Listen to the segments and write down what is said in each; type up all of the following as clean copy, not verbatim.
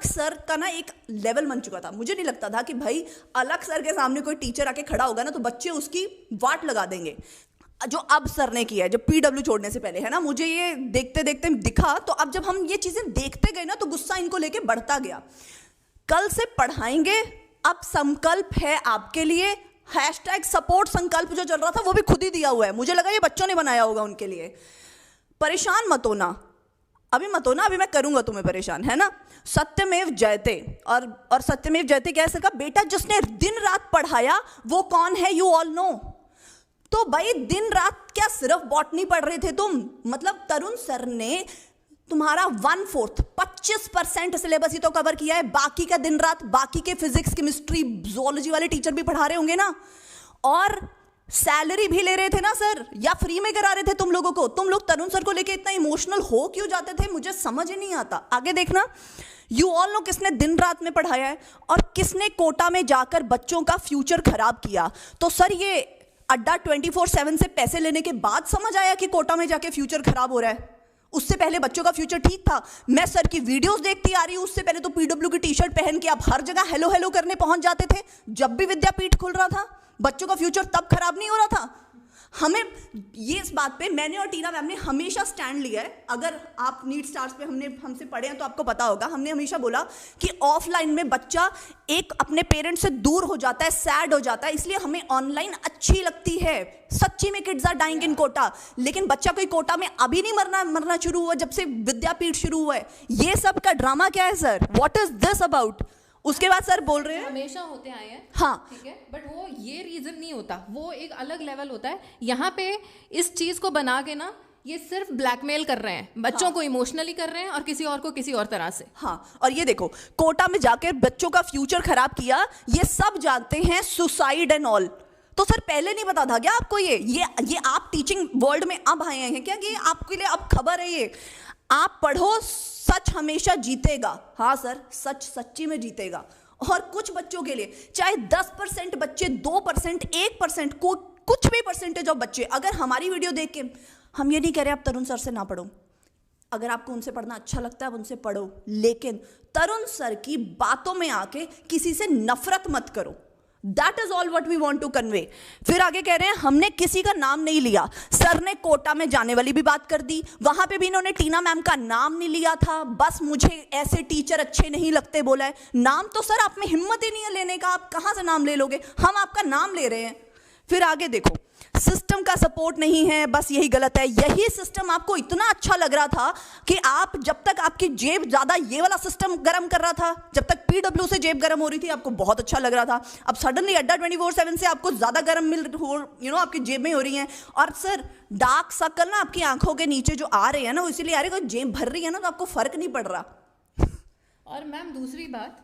अलग सर का ना एक लेवल बन चुका था। मुझे नहीं लगता था कि भाई अलग सर के सामने कोई टीचर आके खड़ा होगा ना तो बच्चे उसकी वाट लगा देंगे, जो अब सर ने किया है, जो पीडब्ल्यू छोड़ने से पहले, है ना। मुझे ये देखते देखते दिखा, तो अब जब हम ये चीजें देखते गए ना तो गुस्सा इनको लेके बढ़ता गया। कल से पढ़ाएंगे, अब संकल्प है आपके लिए, हैशटैग सपोर्ट संकल्प जो चल रहा था वो भी खुद ही दिया हुआ है, मुझे लगा ये बच्चों ने बनाया होगा उनके लिए। परेशान मत होना, अभी मत होना, अभी मैं करूंगा तुम्हें परेशान, है ना। सत्यमेव जयते, और सत्यमेव जयते क्या है सर का, बेटा जिसने दिन रात पढ़ाया वो कौन है, यू ऑल नो। तो भाई दिन रात क्या सिर्फ बॉटनी पढ़ रहे थे तुम, मतलब तरुण सर ने तुम्हारा 1/4 25% सिलेबस ही तो कवर किया है, बाकी का दिन रात, बाकी के फिजिक्स केमिस्ट्री जूलॉजी वाले टीचर भी पढ़ा रहे होंगे ना, और सैलरी भी ले रहे थे ना सर, या फ्री में करा रहे थे तुम लोगों को। तुम लोग तरुण सर को लेके इतना इमोशनल हो क्यों जाते थे, मुझे समझ ही नहीं आता। आगे देखना, यू ऑल नो किसने दिन रात में पढ़ाया है और किसने कोटा में जाकर बच्चों का फ्यूचर खराब किया। तो सर ये अड्डा 24/7 से पैसे लेने के बाद समझ आया कि कोटा में जाके फ्यूचर खराब हो रहा है, उससे पहले बच्चों का फ्यूचर ठीक था। मैं सर की वीडियोस देखती आ रही हूं, उससे पहले तो पीडब्ल्यू की टी शर्ट पहन के आप हर जगह हेलो हेलो करने पहुंच जाते थे। जब भी विद्यापीठ खुल रहा था बच्चों का फ्यूचर तब खराब नहीं हो रहा था। हमें ये इस बात पे मैंने और टीना मैम ने हमेशा स्टैंड लिया है। अगर आप नीट स्टार्स पे हमसे पढ़े हैं तो आपको पता होगा, हमने हमेशा बोला कि ऑफलाइन में बच्चा एक अपने पेरेंट्स से दूर हो जाता है, सैड हो जाता है, इसलिए हमें ऑनलाइन अच्छी लगती है। सच्ची में kids are dying in Kota, लेकिन बच्चा कोई कोटा में अभी नहीं मरना शुरू हुआ जब से विद्यापीठ शुरू हुआ है। ये सब का ड्रामा क्या है sir, what is this about. उसके बाद सर बोल रहे हैं हमेशा होते आए हैं, हाँ ठीक है, बट वो ये रीजन नहीं होता, वो एक अलग लेवल होता है। यहाँ पे इस चीज को बना के ना ये सिर्फ ब्लैकमेल कर रहे हैं, बच्चों हाँ। को इमोशनली कर रहे हैं और किसी और को किसी और तरह से। हाँ, और ये देखो कोटा में जाकर बच्चों का फ्यूचर खराब किया, ये सब जानते हैं, सुसाइड एंड ऑल। तो सर पहले नहीं पता था क्या आपको? ये आप टीचिंग वर्ल्ड में अब आए हैं क्या कि आपके लिए अब खबर है ये? आप पढ़ो, सच हमेशा जीतेगा। हाँ सर, सच सच्ची में जीतेगा। और कुछ बच्चों के लिए चाहे 10% बच्चे, 2%, 1%, कुछ भी परसेंटेज ऑफ बच्चे, अगर हमारी वीडियो देख के, हम ये नहीं कह रहे आप तरुण सर से ना पढ़ो, अगर आपको उनसे पढ़ना अच्छा लगता है आप उनसे पढ़ो, लेकिन तरुण सर की बातों में आके किसी से नफरत मत करो। That is all what we want to convey। फिर आगे कह रहे हैं हमने किसी का नाम नहीं लिया, सर ने कोटा में जाने वाली भी बात कर दी, वहां पे भी इन्होंने टीना मैम का नाम नहीं लिया था, बस मुझे ऐसे टीचर अच्छे नहीं लगते बोला है। नाम तो सर आप में हिम्मत ही नहीं है लेने का, आप कहां से नाम ले लोगे, हम आपका नाम ले रहे हैं। फिर आगे देखो, सिस्टम का सपोर्ट नहीं है, बस यही गलत है। यही सिस्टम आपको इतना अच्छा लग रहा था कि आप, जब तक आपकी जेब ज्यादा ये वाला सिस्टम गर्म कर रहा था, जब तक पीडब्ल्यू से जेब गर्म हो रही थी आपको बहुत अच्छा लग रहा था। अब सडनली अड्डा 24/7 से आपको ज्यादा गर्म आपकी जेब में हो रही है। और सर डार्क सर्कल ना आपकी आंखों के नीचे जो आ रहे हैं ना, इसीलिए आ रहे हैं, जेब भर रही है ना तो आपको फर्क नहीं पड़ रहा। और मैम दूसरी बात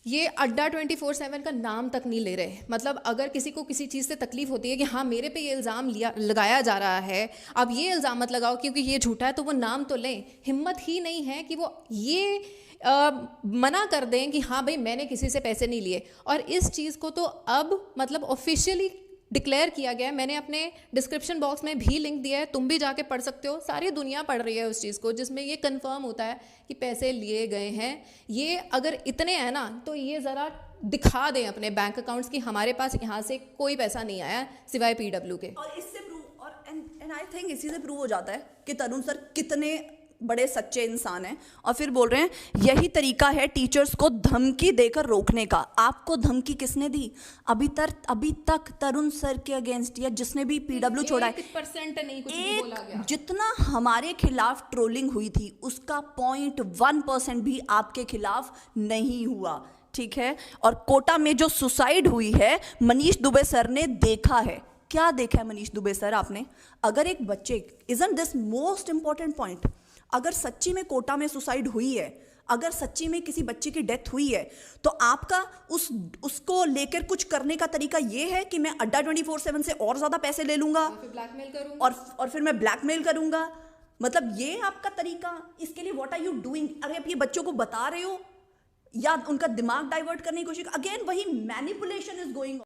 ये अड्डा 24/7 का नाम तक नहीं ले रहे। मतलब अगर किसी को किसी चीज़ से तकलीफ होती है कि हाँ मेरे पे ये इल्ज़ाम लगाया जा रहा है, अब ये इल्ज़ाम मत लगाओ क्योंकि ये झूठा है, तो वो नाम तो लें। हिम्मत ही नहीं है कि वो ये मना कर दें कि हाँ भाई मैंने किसी से पैसे नहीं लिए। और इस चीज़ को तो अब मतलब ऑफिशियली डिक्लेयर किया गया है। मैंने अपने डिस्क्रिप्शन बॉक्स में भी लिंक दिया है, तुम भी जाके पढ़ सकते हो। सारी दुनिया पढ़ रही है उस चीज़ को, जिसमें ये कंफर्म होता है कि पैसे लिए गए हैं। ये अगर इतने हैं ना तो ये ज़रा दिखा दें अपने बैंक अकाउंट्स कि हमारे पास यहाँ से कोई पैसा नहीं आया सिवाय पीडब्ल्यू के। और इससे प्रूव, और एंड आई थिंक इसी से प्रूव हो जाता है कि तरुण सर कितने बड़े सच्चे इंसान हैं। और फिर बोल रहे हैं यही तरीका है टीचर्स को धमकी देकर रोकने का। आपको धमकी किसने दी? अभी तक तरुण सर के अगेंस्ट या जिसने भी पीडब्ल्यू छोड़ा है 1% नहीं कुछ भी बोला गया। जितना हमारे खिलाफ ट्रोलिंग हुई थी उसका 0.1% भी आपके खिलाफ नहीं हुआ, ठीक है। और कोटा में जो सुसाइड हुई है मनीष दुबे सर ने देखा है। क्या देखा है मनीष दुबे सर आपने? अगर एक बच्चे, isn't this most important point, अगर सच्ची में कोटा में सुसाइड हुई है, अगर सच्ची में किसी बच्चे की डेथ हुई है, तो आपका उसको लेकर कुछ करने का तरीका ये है कि मैं अड्डा 24/7 से और ज्यादा पैसे ले लूंगा ब्लैकमेल करूंगा और फिर मैं ब्लैकमेल करूंगा। मतलब ये आपका तरीका? इसके लिए व्हाट आर यू डूइंग? अरे आप ये बच्चों को बता रहे हो या उनका दिमाग डाइवर्ट करने की कोशिश? अगेन वही मैनिपुलेशन इज गोइंग ऑन।